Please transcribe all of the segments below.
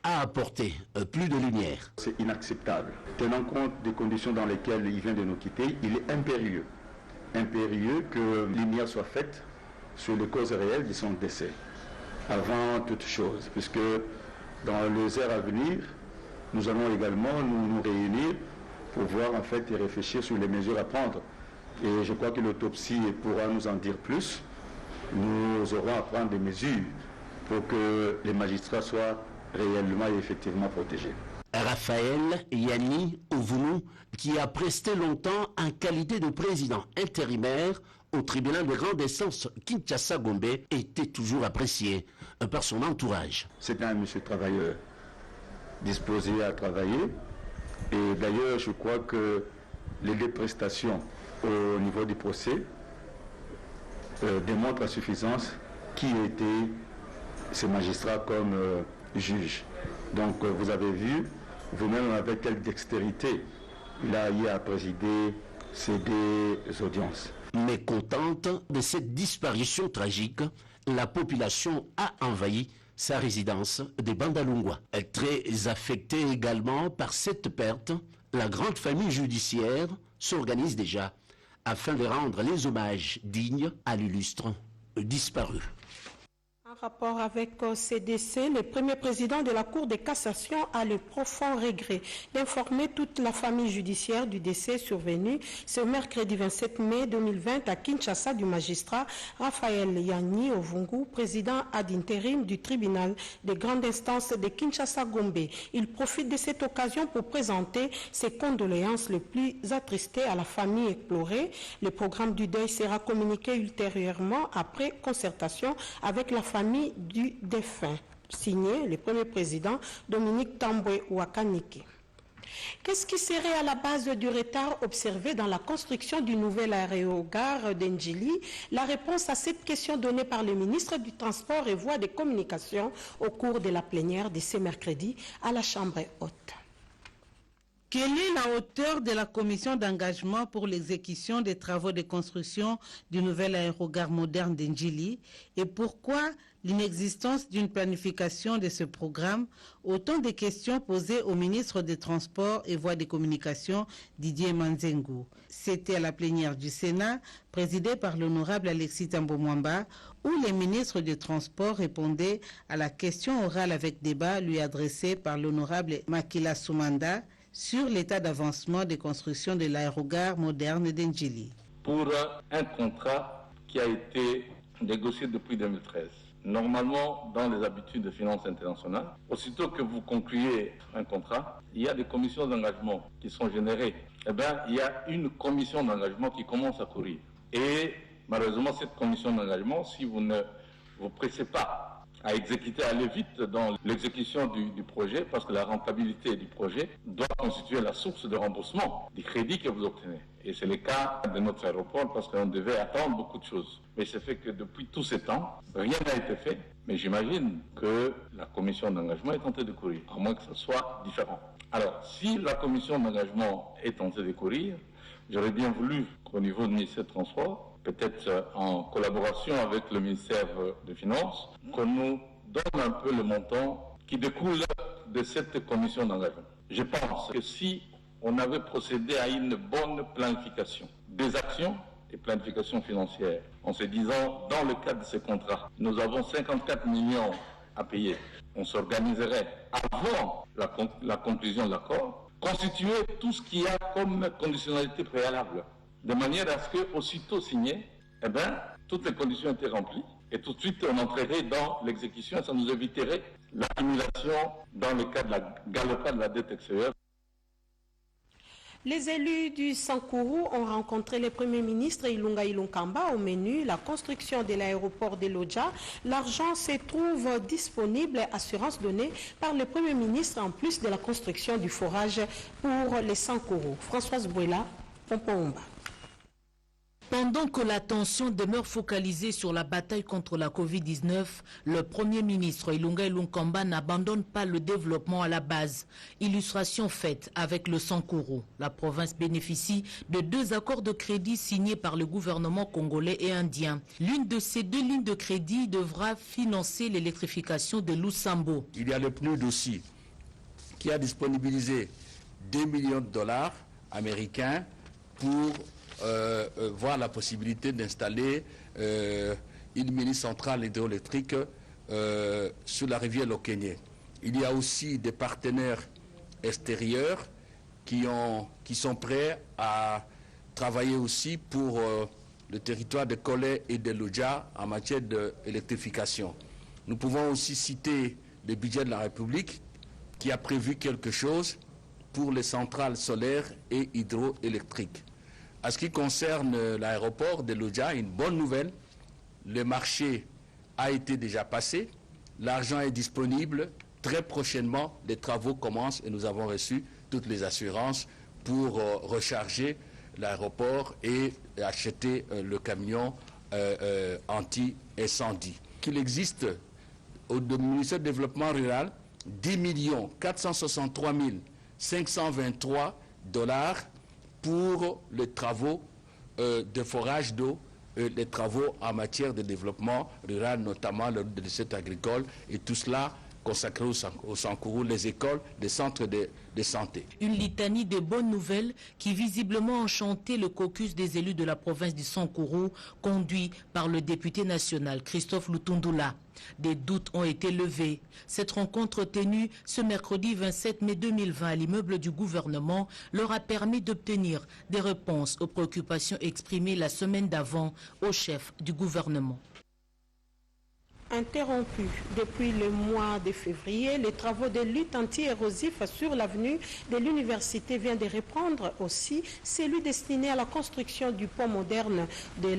a apporté plus de lumière. C'est inacceptable. Tenant compte des conditions dans lesquelles il vient de nous quitter, il est impérieux que lumière soit faite sur les causes réelles de son décès. Avant toute chose, puisque dans les heures à venir, nous allons également nous réunir pour voir en fait et réfléchir sur les mesures à prendre. Et je crois que l'autopsie pourra nous en dire plus. Nous aurons à prendre des mesures pour que les magistrats soient réellement et effectivement protégés. Raphaël Yanni Ovounou, qui a presté longtemps en qualité de président intérimaire au tribunal de grande instance Kinshasa-Gombe, était toujours apprécié par son entourage. C'est un monsieur travailleur, disposé à travailler. Et d'ailleurs, je crois que les prestations au niveau du procès démontrent à suffisance qui était ce magistrat comme juge. Donc vous avez vu vous-même avec quelle dextérité il a eu à présider ces deux audiences. Mécontente de cette disparition tragique, la population a envahi sa résidence de Bandalungwa. Très affectée également par cette perte, la grande famille judiciaire s'organise déjà afin de rendre les hommages dignes à l'illustre disparu. En rapport avec ces décès, le premier président de la Cour de cassation a le profond regret d'informer toute la famille judiciaire du décès survenu ce mercredi 27 mai 2020 à Kinshasa du magistrat Raphaël Yanni Ovungu, président ad intérim du tribunal de grande instance de Kinshasa-Gombe. Il profite de cette occasion pour présenter ses condoléances les plus attristées à la famille éplorée. Le programme du deuil sera communiqué ultérieurement après concertation avec la famille du défunt. Signé le premier président Dominique Tambwe Wakaniki. Qu'est-ce qui serait à la base du retard observé dans la construction du nouvel aérogare d'Ndjili? La réponse à cette question donnée par le ministre du Transport et Voies de Communication au cours de la plénière de ce mercredi à la Chambre haute. Quelle est la hauteur de la commission d'engagement pour l'exécution des travaux de construction du nouvel aérogare moderne d'Ndjili et pourquoi l'inexistence d'une planification de ce programme? Autant de questions posées au ministre des Transports et Voies de Communication Didier Manzengu. C'était à la plénière du Sénat, présidée par l'honorable Alexis Tambo Mwamba, où les ministres des Transports répondaient à la question orale avec débat lui adressée par l'honorable Makila Soumanda sur l'état d'avancement des constructions de l'aérogare moderne d'Ndjili. Pour un contrat qui a été négocié depuis 2013. Normalement, dans les habitudes de finances internationales, aussitôt que vous concluez un contrat, il y a des commissions d'engagement qui sont générées. Eh bien, il y a une commission d'engagement qui commence à courir. Et malheureusement, cette commission d'engagement, si vous ne vous pressez pas à exécuter, à aller vite dans l'exécution du projet, parce que la rentabilité du projet doit constituer la source de remboursement du crédit que vous obtenez. Et c'est le cas de notre aéroport, parce qu'on devait attendre beaucoup de choses. Mais c'est fait que depuis tous ces temps, rien n'a été fait. Mais j'imagine que la commission d'engagement est tentée de courir, à moins que ce soit différent. Alors, si la commission d'engagement est tentée de courir, j'aurais bien voulu qu'au niveau du ministère des Transports, peut-être en collaboration avec le ministère des Finances, qu'on nous donne un peu le montant qui découle de cette commission d'engagement. Je pense que si on avait procédé à une bonne planification des actions et planification financière, en se disant, dans le cadre de ces contrats, nous avons 54 millions à payer, on s'organiserait avant la conclusion de l'accord, constituer tout ce qu'il y a comme conditionnalité préalable, de manière à ce que, aussitôt signé, eh bien, toutes les conditions étaient remplies et tout de suite on entrerait dans l'exécution et ça nous éviterait l'accumulation dans le cas de la galopade de la dette extérieure. Les élus du Sankourou ont rencontré le Premier ministre Ilunga Ilunkamba au menu la construction de l'aéroport de Lodja. L'argent se trouve disponible, assurance donnée par le Premier ministre en plus de la construction du forage pour les Sankourou. Françoise Bouela, Pompomba. Pendant que l'attention demeure focalisée sur la bataille contre la Covid-19, le Premier ministre Ilunga Ilunkamba n'abandonne pas le développement à la base. Illustration faite avec le Sankuru. La province bénéficie de 2 accords de crédit signés par le gouvernement congolais et indien. L'une de ces 2 lignes de crédit devra financer l'électrification de Lusambo. Il y a le PNUD aussi qui a disponibilisé 2 millions de dollars américains pour voir la possibilité d'installer une mini-centrale hydroélectrique sur la rivière Lokenye. Il y a aussi des partenaires extérieurs qui sont prêts à travailler aussi pour le territoire de Kolé et de Loudja en matière d'électrification. Nous pouvons aussi citer le budget de la République qui a prévu quelque chose pour les centrales solaires et hydroélectriques. À ce qui concerne l'aéroport de Loudja, une bonne nouvelle, le marché a été déjà passé, l'argent est disponible, très prochainement les travaux commencent et nous avons reçu toutes les assurances pour recharger l'aéroport et acheter le camion anti-incendie. Qu'il existe au ministère du Développement rural 10 463 523 $, pour les travaux de forage d'eau, les travaux en matière de développement rural, notamment le recette agricole, et tout cela consacré au Sankuru, les écoles, les centres de santé. Une litanie de bonnes nouvelles qui visiblement a enchanté le caucus des élus de la province du Sankuru, conduit par le député national Christophe Lutundula. Des doutes ont été levés. Cette rencontre tenue ce mercredi 27 mai 2020 à l'immeuble du gouvernement leur a permis d'obtenir des réponses aux préoccupations exprimées la semaine d'avant au chef du gouvernement. Interrompu depuis le mois de février, les travaux de lutte anti-érosif sur l'avenue de l'université viennent de reprendre aussi celui destiné à la construction du pont moderne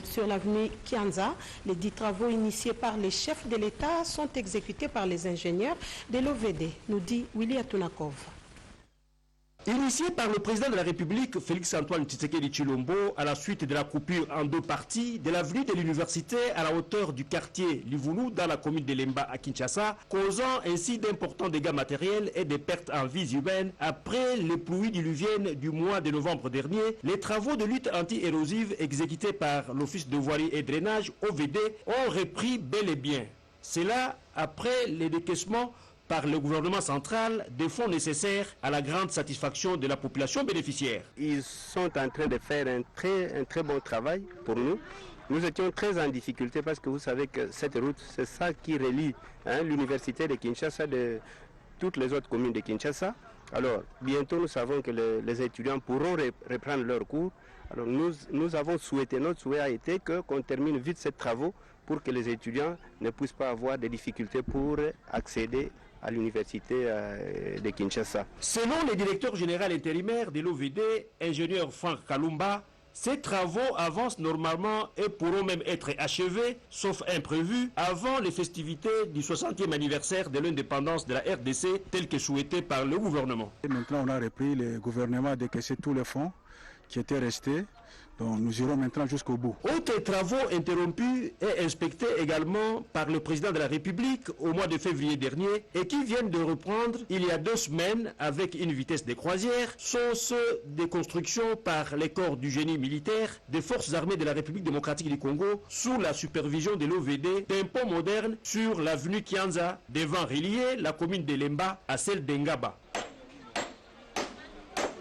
sur l'avenue Kianza. Les 10 travaux initiés par les chefs de l'État sont exécutés par les ingénieurs de l'OVD, nous dit Willy Atunakov. Initié par le président de la République, Félix-Antoine Tshisekedi Tshilombo, à la suite de la coupure en 2 parties de l'avenue de l'université à la hauteur du quartier Livulu dans la commune de Lemba à Kinshasa, causant ainsi d'importants dégâts matériels et des pertes en vies humaines. Après les pluies diluviennes du mois de novembre dernier, les travaux de lutte anti-érosive exécutés par l'Office de voirie et drainage, OVD, ont repris bel et bien. C'est là après les décaissements par le gouvernement central des fonds nécessaires à la grande satisfaction de la population bénéficiaire. Ils sont en train de faire un très bon travail pour nous. Nous étions très en difficulté parce que vous savez que cette route, c'est ça qui relie l'université de Kinshasa de toutes les autres communes de Kinshasa. Alors, bientôt nous savons que les étudiants pourront reprendre leurs cours. Alors nous avons souhaité, notre souhait a été qu'on termine vite ces travaux pour que les étudiants ne puissent pas avoir des difficultés pour accéder à l'université de Kinshasa. Selon le directeur général intérimaire de l'OVD, ingénieur Franck Kalumba, ces travaux avancent normalement et pourront même être achevés, sauf imprévu, avant les festivités du 60e anniversaire de l'indépendance de la RDC, tel que souhaité par le gouvernement. Et maintenant, on a repris, le gouvernement a décaissé tous les fonds qui étaient restés. Donc nous irons maintenant jusqu'au bout. Autres travaux interrompus et inspectés également par le président de la République au mois de février dernier et qui viennent de reprendre il y a 2 semaines avec une vitesse de croisière sont ceux des constructions par les corps du génie militaire des forces armées de la République démocratique du Congo sous la supervision de l'OVD d'un pont moderne sur l'avenue Kianza devant relier la commune de Lemba à celle d'Engaba.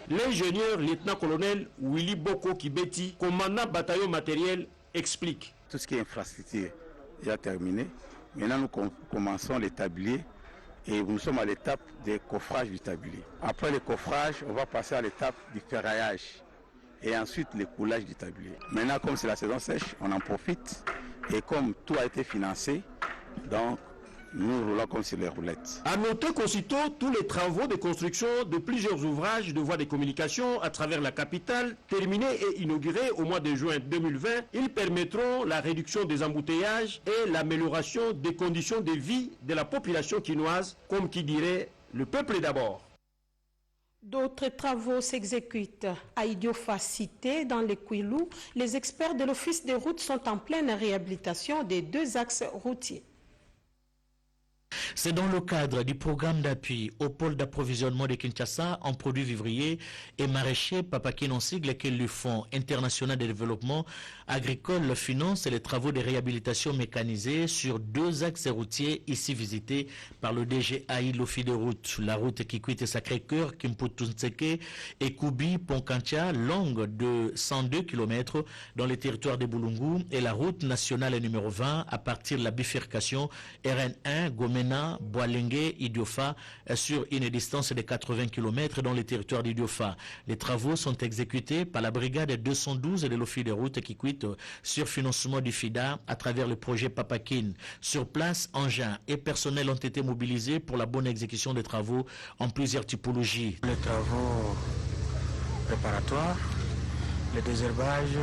L'ingénieur lieutenant-colonel Willy Boko Kibeti, commandant bataillon matériel, explique. Tout ce qui est infrastructure est terminé. Maintenant, nous commençons les tabliers et nous sommes à l'étape des coffrages du tablier. Après le coffrage, on va passer à l'étape du ferraillage et ensuite le coulage du tablier. Maintenant, comme c'est la saison sèche, on en profite et comme tout a été financé, donc nous roulons comme sur les roulettes. À noter qu'aussitôt, tous les travaux de construction de plusieurs ouvrages de voies de communication à travers la capitale, terminés et inaugurés au mois de juin 2020, ils permettront la réduction des embouteillages et l'amélioration des conditions de vie de la population quinoise, comme qui dirait le peuple d'abord. D'autres travaux s'exécutent. À Idiofa cité, dans les Kouilou, les experts de l'Office des routes sont en pleine réhabilitation des 2 axes routiers. C'est dans le cadre du programme d'appui au pôle d'approvisionnement de Kinshasa en produits vivriers et maraîchers Papakin en sigle que le Fonds international de développement agricole finance les travaux de réhabilitation mécanisée sur 2 axes routiers ici visités par le DGAI l'Office de route. La route qui quitte Sacré-Cœur, Kimputuntseke et Koubi-Ponkantia, longue de 102 km dans les territoires de Boulungu, et la route nationale numéro 20 à partir de la bifurcation RN1 Gomena, Boalengue, Idiofa sur une distance de 80 km dans les territoires d'Idiofa. Les travaux sont exécutés par la brigade 212 de l'Office de route qui quitte sur financement du FIDA à travers le projet Papakin. Sur place, engins et personnels ont été mobilisés pour la bonne exécution des travaux en plusieurs typologies. Les travaux préparatoires, le désherbage,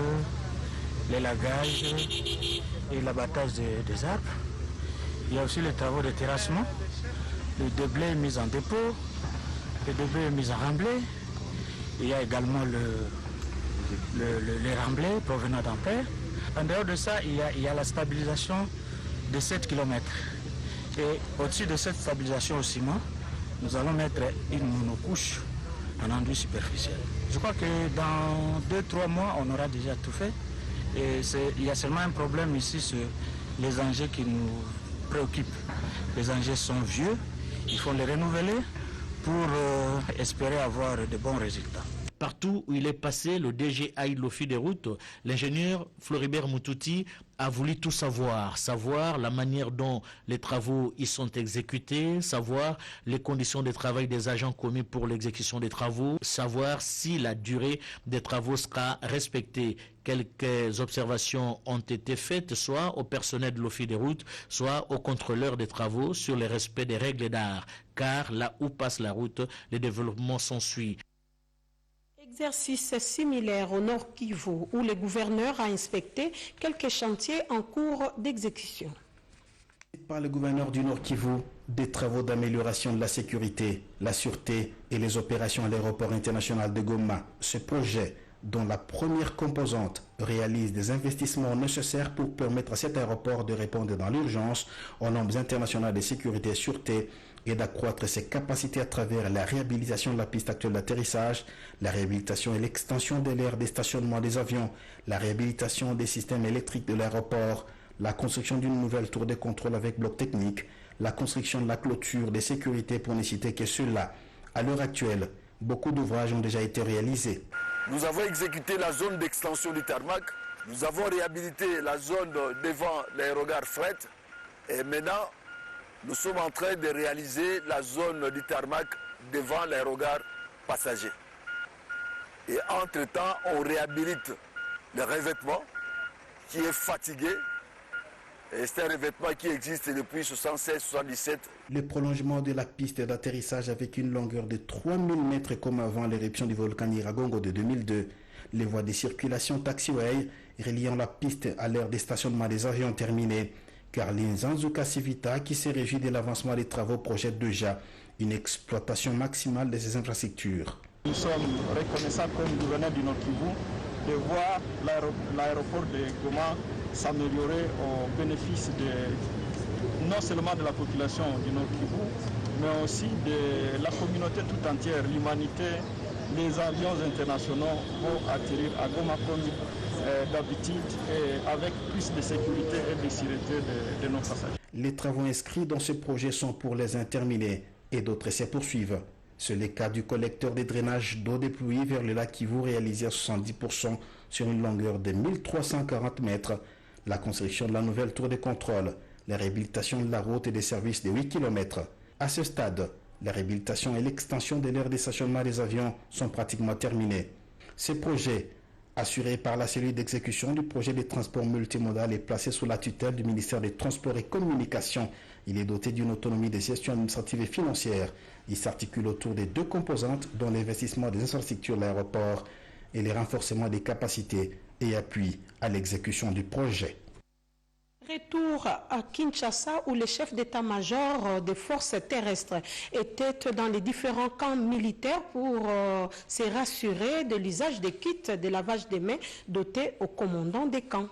l'élagage et l'abattage des arbres. Il y a aussi les travaux de terrassement, le déblai mis en dépôt, le déblai mis en remblai. Il y a également les remblais provenant d'Ampère. En dehors de ça, il y a la stabilisation de 7 km. Et au-dessus de cette stabilisation au ciment, nous allons mettre une monocouche en enduit superficiel. Je crois que dans 2-3 mois, on aura déjà tout fait. Et il y a seulement un problème ici sur les engins qui nous préoccupent. Les engins sont vieux, il faut les renouveler pour espérer avoir de bons résultats. Partout où il est passé, le DGAI de l'Office des routes, l'ingénieur Floribert Moutouti a voulu tout savoir. Savoir la manière dont les travaux y sont exécutés, savoir les conditions de travail des agents commis pour l'exécution des travaux, savoir si la durée des travaux sera respectée. Quelques observations ont été faites, soit au personnel de l'Office des routes, soit aux contrôleurs des travaux sur le respect des règles d'art. Car là où passe la route, le développement s'ensuit. Exercice similaire au Nord Kivu, où le gouverneur a inspecté quelques chantiers en cours d'exécution. Par le gouverneur du Nord Kivu, des travaux d'amélioration de la sécurité, la sûreté et les opérations à l'aéroport international de Goma. Ce projet, dont la première composante réalise des investissements nécessaires pour permettre à cet aéroport de répondre dans l'urgence aux normes internationales de sécurité et sûreté et d'accroître ses capacités à travers la réhabilitation de la piste actuelle d'atterrissage, la réhabilitation et l'extension de l'aire de stationnement des avions, la réhabilitation des systèmes électriques de l'aéroport, la construction d'une nouvelle tour de contrôle avec bloc technique, la construction de la clôture de sécurité pour ne citer que ceux-là. À l'heure actuelle, beaucoup d'ouvrages ont déjà été réalisés. Nous avons exécuté la zone d'extension du tarmac, nous avons réhabilité la zone devant l'aérogare fret et maintenant nous sommes en train de réaliser la zone du tarmac devant l'aérogare passager. Et entre-temps, on réhabilite le revêtement qui est fatigué. Et c'est un revêtement qui existe depuis 1976-1977. Le prolongement de la piste d'atterrissage avec une longueur de 3000 mètres comme avant l'éruption du volcan Nyiragongo de 2002. Les voies de circulation taxiway reliant la piste à l'aire de stationnement des avions terminées. Carline Zanzuka Civita, qui s'est réjoui de l'avancement des travaux, projette déjà une exploitation maximale de ces infrastructures. Nous sommes reconnaissants comme gouverneur du Nord Kivu de voir l'aéroport de Goma s'améliorer au bénéfice non seulement de la population du Nord Kivu, mais aussi de la communauté tout entière, l'humanité. Les avions internationaux vont atterrir à Goma comme d'habitude et avec plus de sécurité et de sûreté de nos passagers. Les travaux inscrits dans ce projet sont pour les terminés et d'autres se poursuivent. C'est le cas du collecteur de drainage d'eau de pluie vers le lac Kivu réalisé à 70% sur une longueur de 1340 mètres, la construction de la nouvelle tour de contrôle, la réhabilitation de la route et des services de 8 km. À ce stade, la réhabilitation et l'extension de l'aire de stationnement des avions sont pratiquement terminés. Ce projet, assuré par la cellule d'exécution du projet de transport multimodal, est placé sous la tutelle du ministère des Transports et Communications. Il est doté d'une autonomie de gestion administrative et financière. Il s'articule autour des 2 composantes, dont l'investissement des infrastructures de l'aéroport et le renforcement des capacités et appui à l'exécution du projet. Retour à Kinshasa où les chefs d'état-major des forces terrestres étaient dans les différents camps militaires pour se rassurer de l'usage des kits de lavage des mains dotés aux commandants des camps.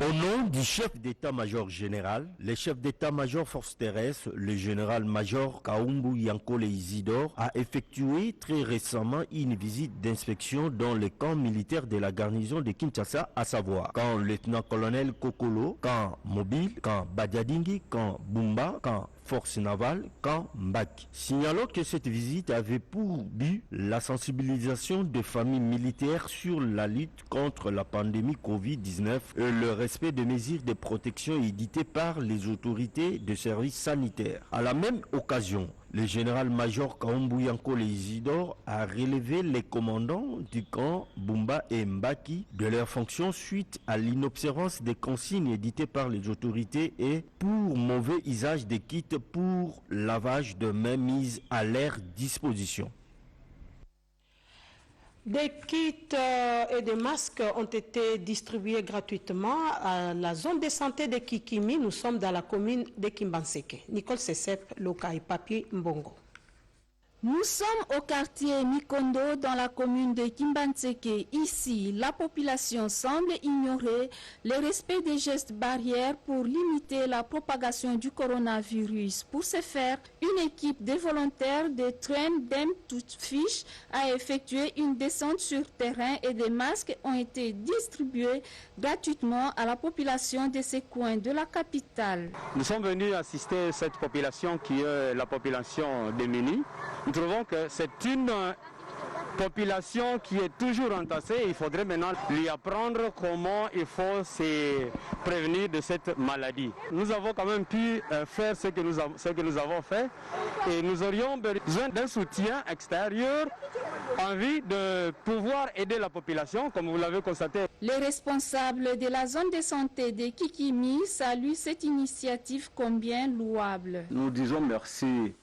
Au nom du chef d'état-major général, les chefs d'état-major forces terrestres, le général-major Kaumbu Yankole Isidore a effectué très récemment une visite d'inspection dans les camps militaires de la garnison de Kinshasa, à savoir camp lieutenant-colonel Kokolo, camp mobile, camp Badiadingi, camp Bumba, camp force navale, camp Mbaki. Signalons que cette visite avait pour but la sensibilisation des familles militaires sur la lutte contre la pandémie Covid-19 et le respect des mesures de protection éditées par les autorités de services sanitaires. À la même occasion, le général-major Kaumbu Yankole Isidore a relevé les commandants du camp Bumba et Mbaki de leurs fonctions suite à l'inobservance des consignes éditées par les autorités et pour mauvais usage des kits pour lavage de mains mises à leur disposition. Des kits et des masques ont été distribués gratuitement à la zone de santé de Kikimi. Nous sommes dans la commune de Kimbanseke. Nicole Sesep, Loka et Papi Mbongo. Nous sommes au quartier Mikondo dans la commune de Kimbanseke. Ici, la population semble ignorer le respect des gestes barrières pour limiter la propagation du coronavirus. Pour ce faire, une équipe de volontaires de Train Dem Toute Fiche a effectué une descente sur terrain et des masques ont été distribués gratuitement à la population de ces coins de la capitale. Nous sommes venus assister cette population qui est la population démunie. Nous trouvons que c'est une population qui est toujours entassée. Il faudrait maintenant lui apprendre comment il faut se prévenir de cette maladie. Nous avons quand même pu faire ce que nous avons fait et nous aurions besoin d'un soutien extérieur en vue de pouvoir aider la population, comme vous l'avez constaté. Les responsables de la zone de santé de Kikimi saluent cette initiative combien louable. Nous disons merci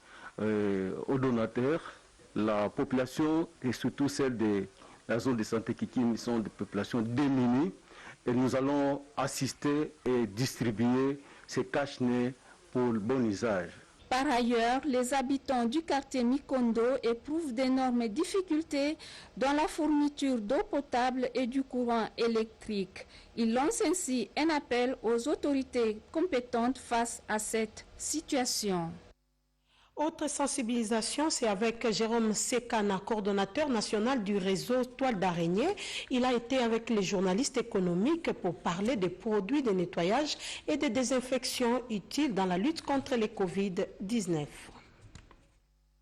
aux donateurs, la population et surtout celle de la zone de santé Kikimi sont des populations démunies et nous allons assister et distribuer ces cache-nez pour le bon usage. Par ailleurs, les habitants du quartier Mikondo éprouvent d'énormes difficultés dans la fourniture d'eau potable et du courant électrique. Ils lancent ainsi un appel aux autorités compétentes face à cette situation. Autre sensibilisation, c'est avec Jérôme Sekana, coordonnateur national du réseau Toile d'Araignée. Il a été avec les journalistes économiques pour parler des produits de nettoyage et de désinfection utiles dans la lutte contre les Covid-19.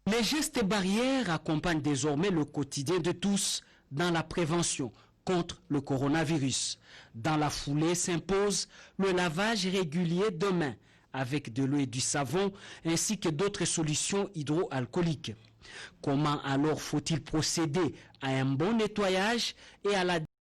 Les gestes barrières accompagnent désormais le quotidien de tous dans la prévention contre le coronavirus. Dans la foulée s'impose le lavage régulier de mains avec de l'eau et du savon, ainsi que d'autres solutions hydroalcooliques. Comment alors faut-il procéder à un bon nettoyage et à la